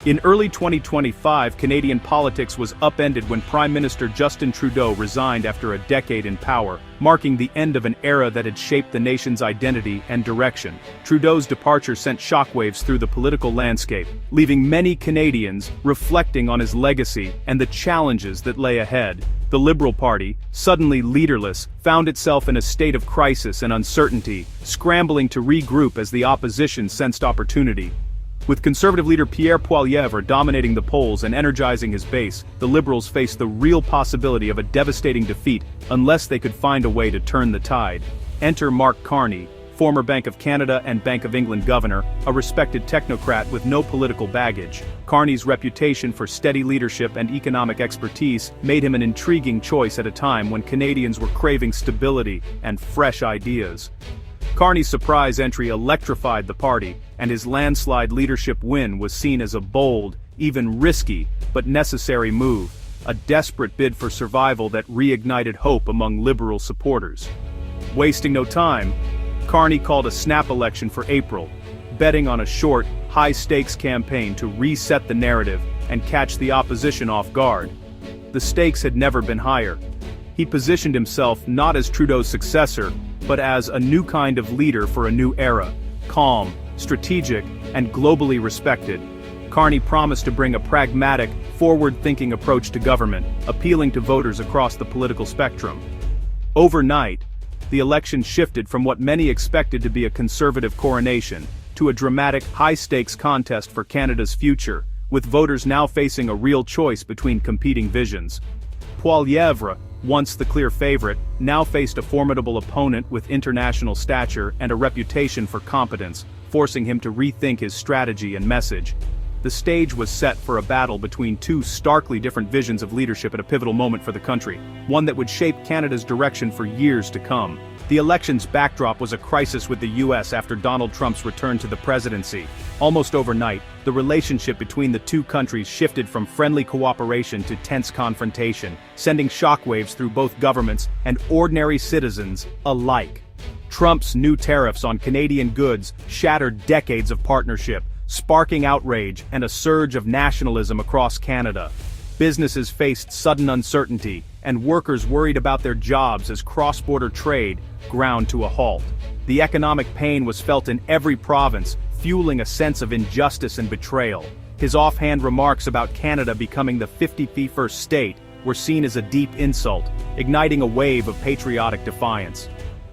In early 2025, Canadian politics was upended when Prime Minister Justin Trudeau resigned after a decade in power, marking the end of an era that had shaped the nation's identity and direction. Trudeau's departure sent shockwaves through the political landscape, leaving many Canadians reflecting on his legacy and the challenges that lay ahead. The Liberal Party, suddenly leaderless, found itself in a state of crisis and uncertainty, scrambling to regroup as the opposition sensed opportunity. With Conservative leader Pierre Poilievre dominating the polls and energizing his base, the Liberals faced the real possibility of a devastating defeat unless they could find a way to turn the tide. Enter Mark Carney, former Bank of Canada and Bank of England governor, a respected technocrat with no political baggage. Carney's reputation for steady leadership and economic expertise made him an intriguing choice at a time when Canadians were craving stability and fresh ideas. Carney's surprise entry electrified the party, and his landslide leadership win was seen as a bold, even risky, but necessary move, a desperate bid for survival that reignited hope among Liberal supporters. Wasting no time, Carney called a snap election for April, betting on a short, high-stakes campaign to reset the narrative and catch the opposition off guard. The stakes had never been higher. He positioned himself not as Trudeau's successor, but as a new kind of leader for a new era, calm, strategic, and globally respected. Carney promised to bring a pragmatic, forward-thinking approach to government, appealing to voters across the political spectrum. Overnight, the election shifted from what many expected to be a Conservative coronation to a dramatic, high-stakes contest for Canada's future, with voters now facing a real choice between competing visions. Poilievre, once the clear favorite, now faced a formidable opponent with international stature and a reputation for competence, forcing him to rethink his strategy and message. The stage was set for a battle between two starkly different visions of leadership at a pivotal moment for the country, one that would shape Canada's direction for years to come. The election's backdrop was a crisis with the U.S. after Donald Trump's return to the presidency. Almost overnight, the relationship between the two countries shifted from friendly cooperation to tense confrontation, sending shockwaves through both governments and ordinary citizens alike. Trump's new tariffs on Canadian goods shattered decades of partnership, sparking outrage and a surge of nationalism across Canada. Businesses faced sudden uncertainty, and workers worried about their jobs as cross-border trade ground to a halt. The economic pain was felt in every province, fueling a sense of injustice and betrayal. His offhand remarks about Canada becoming the 51st state were seen as a deep insult, igniting a wave of patriotic defiance.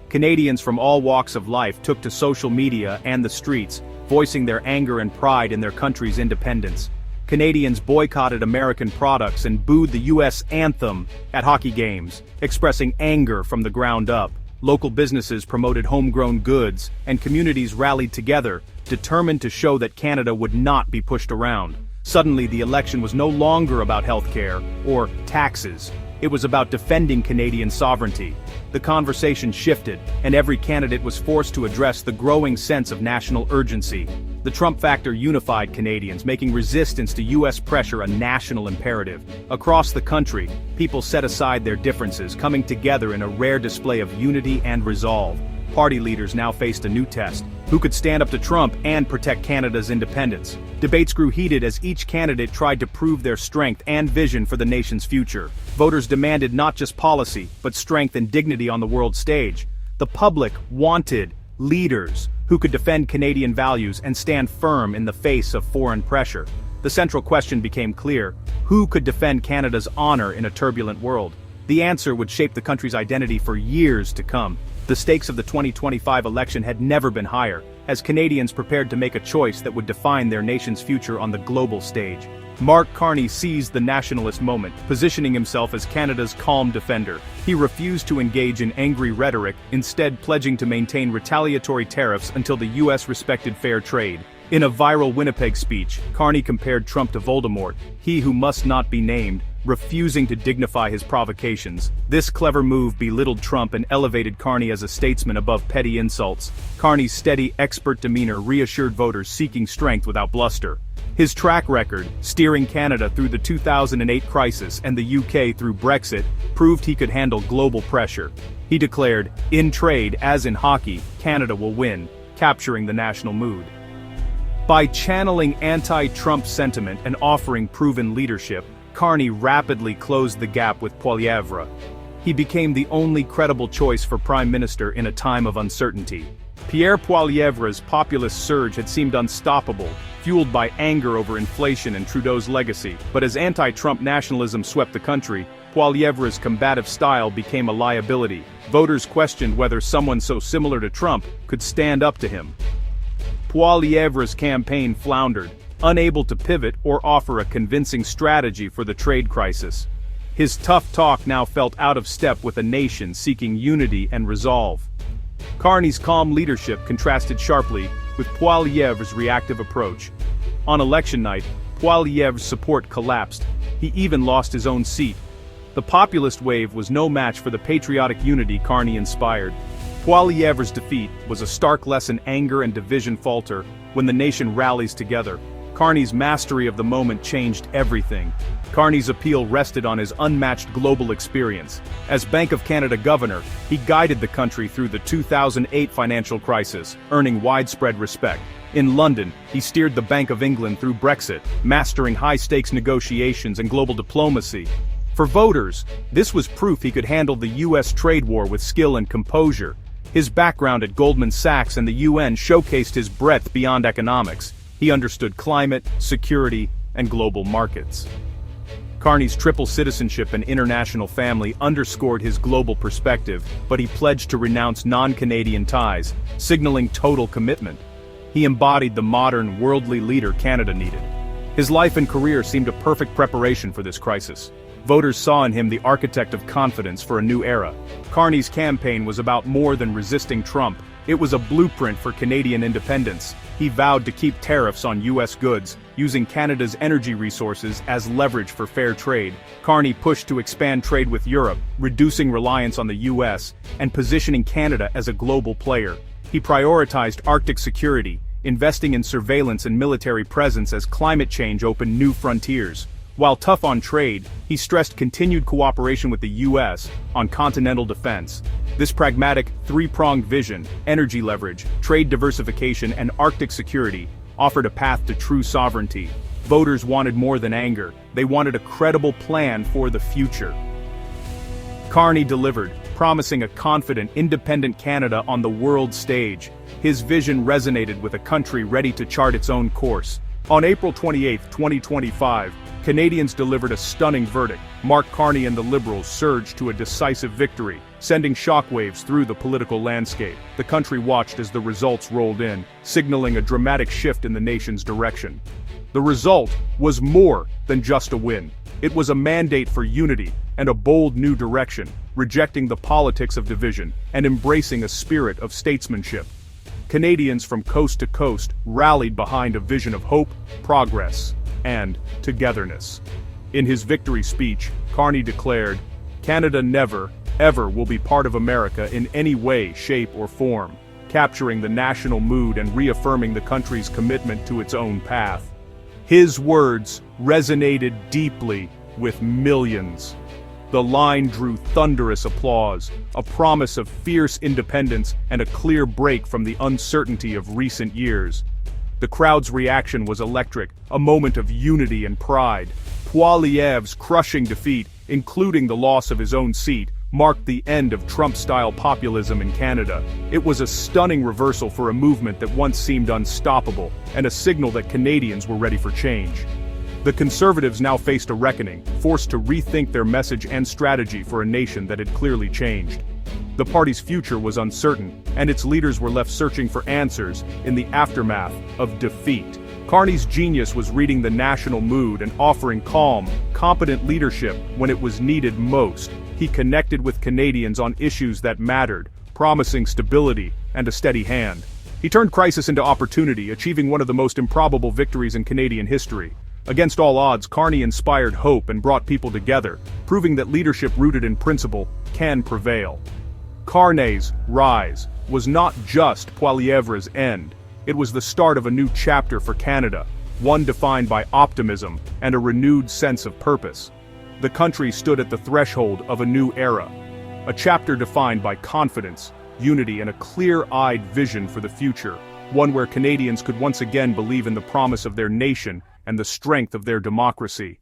Canadians from all walks of life took to social media and the streets, voicing their anger and pride in their country's independence. Canadians boycotted American products and booed the U.S. anthem at hockey games, expressing anger from the ground up. Local businesses promoted homegrown goods, and communities rallied together, determined to show that Canada would not be pushed around. Suddenly, the election was no longer about healthcare or taxes. It was about defending Canadian sovereignty. The conversation shifted, and every candidate was forced to address the growing sense of national urgency. The Trump factor unified Canadians, making resistance to U.S. pressure a national imperative. Across the country, people set aside their differences, coming together in a rare display of unity and resolve. Party leaders now faced a new test: who could stand up to Trump and protect Canada's independence? Debates grew heated as each candidate tried to prove their strength and vision for the nation's future. Voters demanded not just policy, but strength and dignity on the world stage. The public wanted leaders who could defend Canadian values and stand firm in the face of foreign pressure. The central question became clear: who could defend Canada's honor in a turbulent world? The answer would shape the country's identity for years to come. The stakes of the 2025 election had never been higher, as Canadians prepared to make a choice that would define their nation's future on the global stage. Mark Carney seized the nationalist moment, positioning himself as Canada's calm defender. He refused to engage in angry rhetoric, instead pledging to maintain retaliatory tariffs until the U.S. respected fair trade. In a viral Winnipeg speech, Carney compared Trump to Voldemort, he who must not be named, refusing to dignify his provocations. This clever move belittled Trump and elevated Carney as a statesman above petty insults. Carney's steady, expert demeanor reassured voters seeking strength without bluster. His track record, steering Canada through the 2008 crisis and the UK through Brexit, proved he could handle global pressure. He declared, "In trade, as in hockey, Canada will win," capturing the national mood. By channeling anti-Trump sentiment and offering proven leadership, Carney rapidly closed the gap with Poilievre. He became the only credible choice for prime minister in a time of uncertainty. Pierre Poilievre's populist surge had seemed unstoppable, fueled by anger over inflation and Trudeau's legacy. But as anti-Trump nationalism swept the country, Poilievre's combative style became a liability. Voters questioned whether someone so similar to Trump could stand up to him. Poilievre's campaign floundered, unable to pivot or offer a convincing strategy for the trade crisis. His tough talk now felt out of step with a nation seeking unity and resolve. Carney's calm leadership contrasted sharply with Poilievre's reactive approach. On election night, Poilievre's support collapsed. He even lost his own seat. The populist wave was no match for the patriotic unity Carney inspired. Poilievre's defeat was a stark lesson: anger and division falter when the nation rallies together. Carney's mastery of the moment changed everything. Carney's appeal rested on his unmatched global experience. As Bank of Canada governor, he guided the country through the 2008 financial crisis, earning widespread respect. In London, he steered the Bank of England through Brexit, mastering high-stakes negotiations and global diplomacy. For voters, this was proof he could handle the U.S. trade war with skill and composure. His background at Goldman Sachs and the UN showcased his breadth beyond economics. He understood climate, security, and global markets. Carney's triple citizenship and international family underscored his global perspective, but he pledged to renounce non-Canadian ties, signaling total commitment. He embodied the modern, worldly leader Canada needed. His life and career seemed a perfect preparation for this crisis. Voters saw in him the architect of confidence for a new era. Carney's campaign was about more than resisting Trump. It was a blueprint for Canadian independence. He vowed to keep tariffs on U.S. goods, using Canada's energy resources as leverage for fair trade. Carney pushed to expand trade with Europe, reducing reliance on the U.S., and positioning Canada as a global player. He prioritized Arctic security, investing in surveillance and military presence as climate change opened new frontiers. While tough on trade, he stressed continued cooperation with the U.S. on continental defense. This pragmatic, three-pronged vision, energy leverage, trade diversification, and Arctic security, offered a path to true sovereignty. Voters wanted more than anger. They wanted a credible plan for the future. Carney delivered, promising a confident, independent Canada on the world stage. His vision resonated with a country ready to chart its own course. On April 28, 2025, Canadians delivered a stunning verdict. Mark Carney and the Liberals surged to a decisive victory, sending shockwaves through the political landscape. The country watched as the results rolled in, signaling a dramatic shift in the nation's direction. The result was more than just a win. It was a mandate for unity and a bold new direction, rejecting the politics of division and embracing a spirit of statesmanship. Canadians from coast to coast rallied behind a vision of hope, progress, and togetherness. In his victory speech, Carney declared, "Canada never, ever will be part of America in any way, shape, or form," capturing the national mood and reaffirming the country's commitment to its own path. His words resonated deeply with millions. The line drew thunderous applause, a promise of fierce independence and a clear break from the uncertainty of recent years. The crowd's reaction was electric, a moment of unity and pride. Poilievre's crushing defeat, including the loss of his own seat, marked the end of Trump-style populism in Canada. It was a stunning reversal for a movement that once seemed unstoppable, and a signal that Canadians were ready for change. The Conservatives now faced a reckoning, forced to rethink their message and strategy for a nation that had clearly changed. The party's future was uncertain, and its leaders were left searching for answers in the aftermath of defeat. Carney's genius was reading the national mood and offering calm, competent leadership when it was needed most. He connected with Canadians on issues that mattered, promising stability and a steady hand. He turned crisis into opportunity, achieving one of the most improbable victories in Canadian history. Against all odds, Carney inspired hope and brought people together, proving that leadership rooted in principle can prevail. Carney's rise was not just Poilievre's end. It was the start of a new chapter for Canada, one defined by optimism and a renewed sense of purpose. The country stood at the threshold of a new era, a chapter defined by confidence, unity, and a clear-eyed vision for the future. one where Canadians could once again believe in the promise of their nation and the strength of their democracy.